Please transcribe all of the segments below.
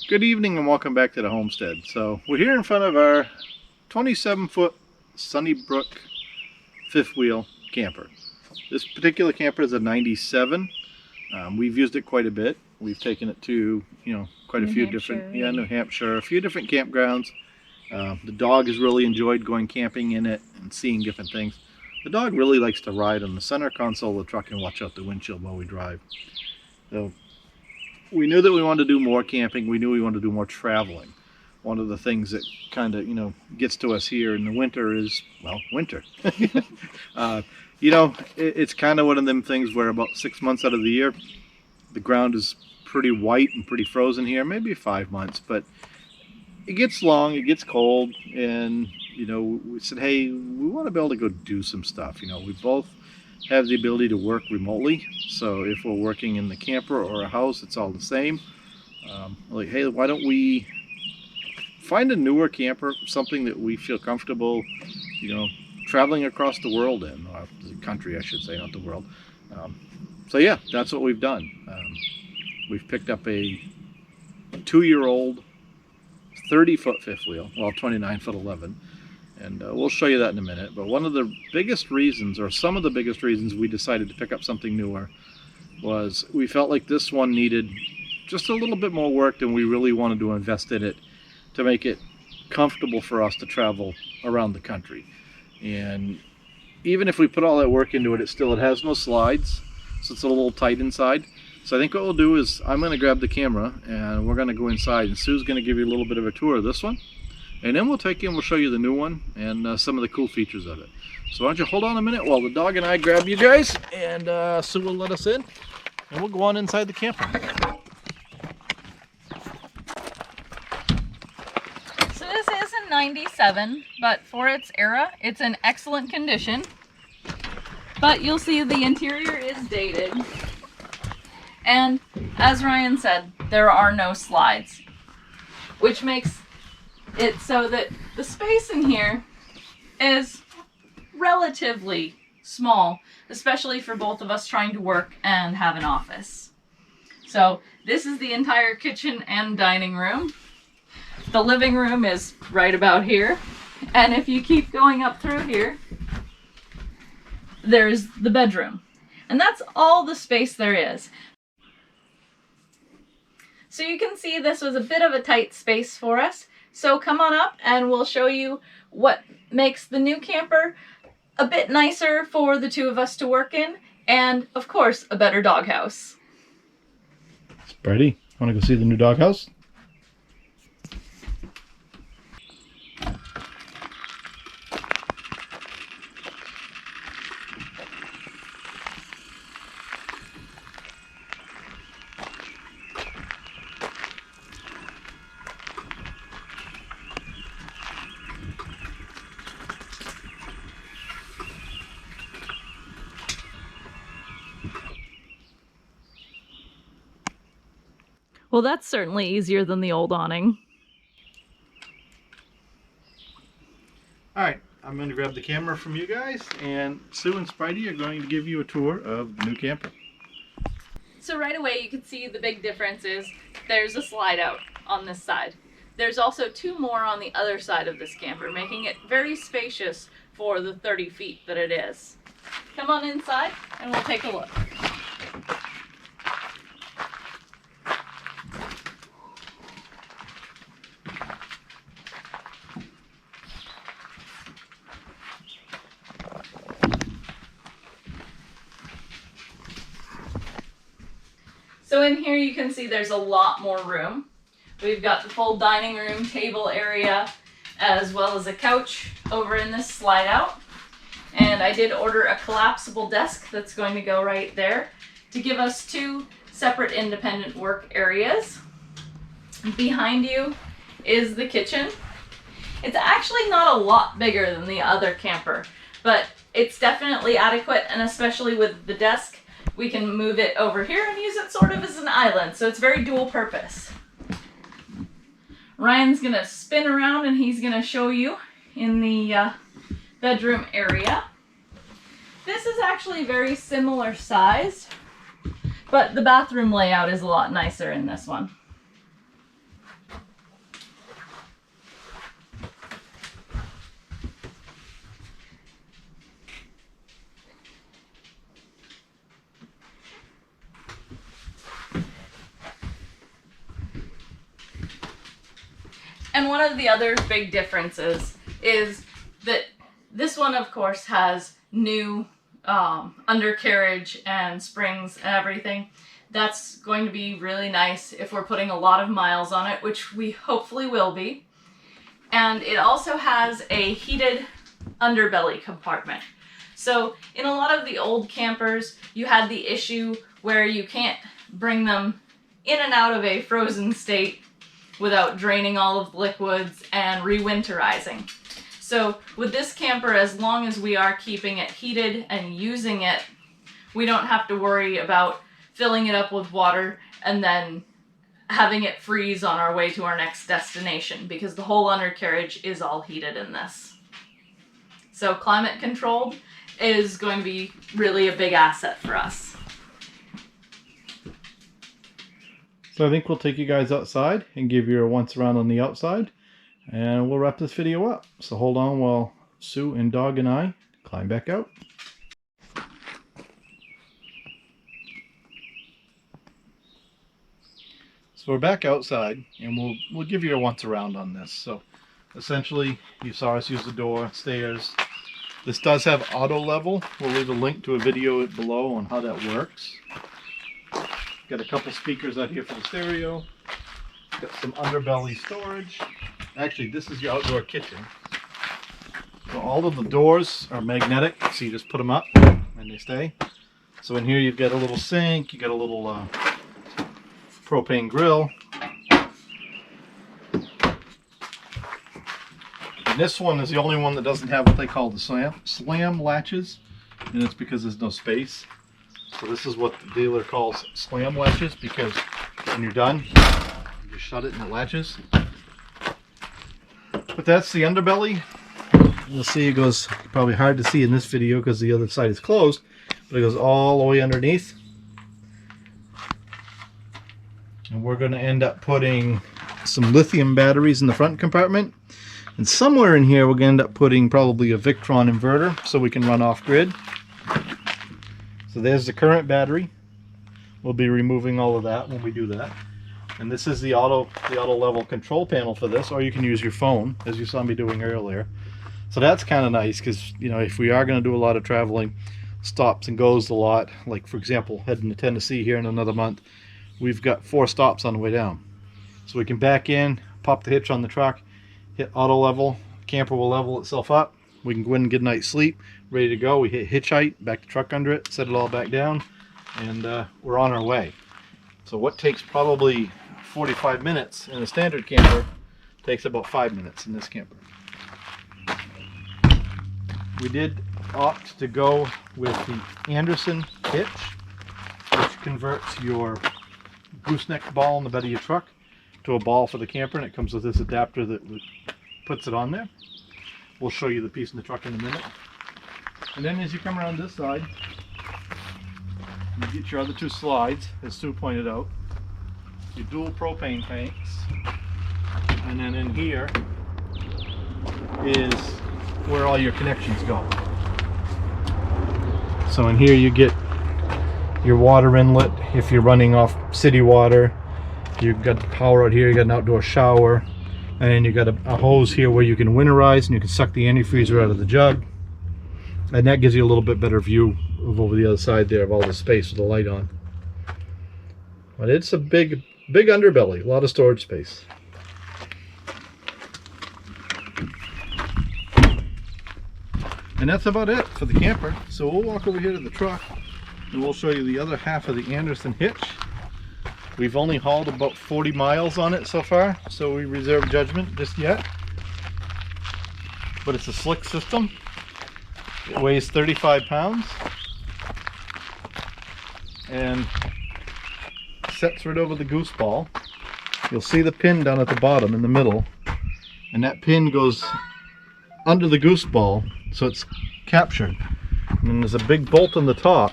Good evening and welcome back to the Homestead. So we're here in front of our 27-foot Sunnybrook fifth wheel camper. This particular camper is a 97. We've used it quite a bit. We've taken it to, quite a few different, New Hampshire, a few different campgrounds. The dog has really enjoyed going camping in it and seeing different things. The dog really likes to ride on the center console of the truck and watch out the windshield while we drive. So we knew that we wanted to do more camping. We knew we wanted to do more traveling. One of the things that kind of, gets to us here in the winter is, well, winter. It's kind of one of them things where about 6 months out of the year, the ground is pretty white and pretty frozen here, maybe 5 months, but it gets long, it gets cold, and, we said, hey, we want to be able to go do some stuff. We both have the ability to work remotely, so if we're working in the camper or a house, it's all the same. Like, hey, why don't we find a newer camper, something that we feel comfortable, traveling across the world in, or the country, I should say, not the world. So yeah, that's what we've done. We've picked up a 2-year-old 30-foot fifth wheel, well, 29-foot 11. And we'll show you that in a minute. But one of the biggest reasons, or some of the biggest reasons we decided to pick up something newer, was we felt like this one needed just a little bit more work than we really wanted to invest in it to make it comfortable for us to travel around the country. And even if we put all that work into it, it has no slides, so it's a little tight inside. So I think what we'll do is I'm going to grab the camera and we're going to go inside, and Sue's going to give you a little bit of a tour of this one. And then we'll take you and we'll show you the new one and some of the cool features of it. So why don't you hold on a minute while the dog and I grab you guys, and Sue will let us in, and we'll go on inside the camper. So this is a 97, but for its era, it's in excellent condition. But you'll see the interior is dated. And as Ryan said, there are no slides, which makes it so that the space in here is relatively small, especially for both of us trying to work and have an office. So this is the entire kitchen and dining room. The living room is right about here. And if you keep going up through here, there's the bedroom. And that's all the space there is. So you can see this was a bit of a tight space for us. So come on up and we'll show you what makes the new camper a bit nicer for the two of us to work in, and of course, a better doghouse. Brady, want to go see the new doghouse? Well, that's certainly easier than the old awning. Alright, I'm going to grab the camera from you guys, and Sue and Spidey are going to give you a tour of the new camper. So right away you can see the big difference is there's a slide out on this side. There's also 2 more on the other side of this camper, making it very spacious for the 30 feet that it is. Come on inside and we'll take a look. So in here you can see there's a lot more room. We've got the full dining room table area, as well as a couch over in this slide out. And I did order a collapsible desk that's going to go right there to give us 2 separate independent work areas. Behind you is the kitchen. It's actually not a lot bigger than the other camper, but it's definitely adequate, and especially with the desk, we can move it over here and use it sort of as an island, so it's very dual purpose. Ryan's gonna spin around and he's gonna show you in the bedroom area. This is actually very similar sized, but the bathroom layout is a lot nicer in this one. And one of the other big differences is that this one, of course, has new undercarriage and springs and everything. That's going to be really nice if we're putting a lot of miles on it, which we hopefully will be. And it also has a heated underbelly compartment. So in a lot of the old campers, you had the issue where you can't bring them in and out of a frozen state without draining all of the liquids and re-winterizing. So with this camper, as long as we are keeping it heated and using it, we don't have to worry about filling it up with water and then having it freeze on our way to our next destination, because the whole undercarriage is all heated in this. So climate controlled is going to be really a big asset for us. So I think we'll take you guys outside and give you a once around on the outside, and we'll wrap this video up. So hold on while Sue and Dog and I climb back out. So we're back outside, and we'll give you a once around on this. So essentially, you saw us use the door, stairs. This does have auto level. We'll leave a link to a video below on how that works. Got a couple speakers out here for the stereo. Got some underbelly storage. Actually, this is your outdoor kitchen. So all of the doors are magnetic, so you just put them up and they stay. So in here you've got a little sink, you got a little propane grill. And this one is the only one that doesn't have what they call the slam latches, and it's because there's no space. So this is what the dealer calls slam latches, because when you're done, you just shut it and it latches. But that's the underbelly. You'll see it goes, probably hard to see in this video because the other side is closed, but it goes all the way underneath. And we're going to end up putting some lithium batteries in the front compartment. And somewhere in here we're going to end up putting probably a Victron inverter so we can run off grid. So there's the current battery. We'll be removing all of that when we do that. And this is the auto level control panel for this, or you can use your phone, as you saw me doing earlier. So that's kind of nice, because you know, if we are going to do a lot of traveling, stops and goes a lot, like for example heading to Tennessee here in another month, we've got 4 stops on the way down. So we can back in, pop the hitch on the truck, hit auto level, camper will level itself up. We can go in and get a night's sleep, ready to go. We hit hitch height, back the truck under it, set it all back down, and we're on our way. So what takes probably 45 minutes in a standard camper takes about 5 minutes in this camper. We did opt to go with the Anderson hitch, which converts your gooseneck ball in the bed of your truck to a ball for the camper, and it comes with this adapter that puts it on there. We'll show you the piece in the truck in a minute. And then as you come around this side, you get your other 2 slides, as Sue pointed out, your dual propane tanks, and then in here is where all your connections go. So in here you get your water inlet if you're running off city water. You've got the power out here, you got an outdoor shower, and you got a hose here where you can winterize and you can suck the antifreezer out of the jug, and that gives you a little bit better view of over the other side there of all the space with the light on. But it's a big underbelly, a lot of storage space. And that's about it for the camper. So we'll walk over here to the truck and we'll show you the other half of the Anderson hitch. We've only hauled about 40 miles on it so far, so we reserve judgment just yet. But it's a slick system. It weighs 35 pounds and sets right over the goose ball. You'll see the pin down at the bottom in the middle, and that pin goes under the goose ball, so it's captured. And then there's a big bolt on the top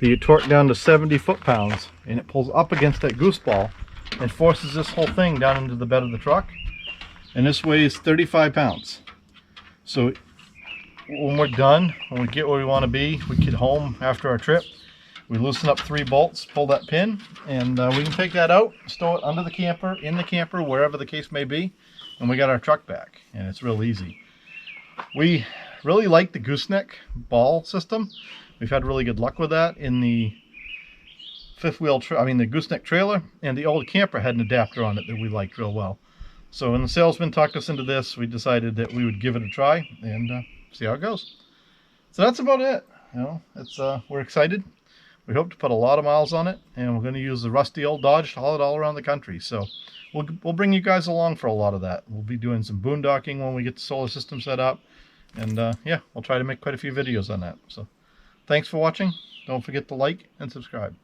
that you torque down to 70 foot-pounds, and it pulls up against that goose ball and forces this whole thing down into the bed of the truck. And this weighs 35 pounds. So when we're done, when we get where we want to be, we get home after our trip, we loosen up 3 bolts, pull that pin, and we can take that out, store it under the camper, in the camper, wherever the case may be. and we got our truck back, and it's real easy. We really like the gooseneck ball system. We've had really good luck with that in the the gooseneck trailer, and the old camper had an adapter on it that we liked real well. So when the salesman talked us into this, we decided that we would give it a try and see how it goes. So that's about it. You know, it's we're excited. We hope to put a lot of miles on it, and we're going to use the rusty old Dodge to haul it all around the country. So we'll bring you guys along for a lot of that. We'll be doing some boondocking when we get the solar system set up, and yeah, we'll try to make quite a few videos on that. So thanks for watching. Don't forget to like and subscribe.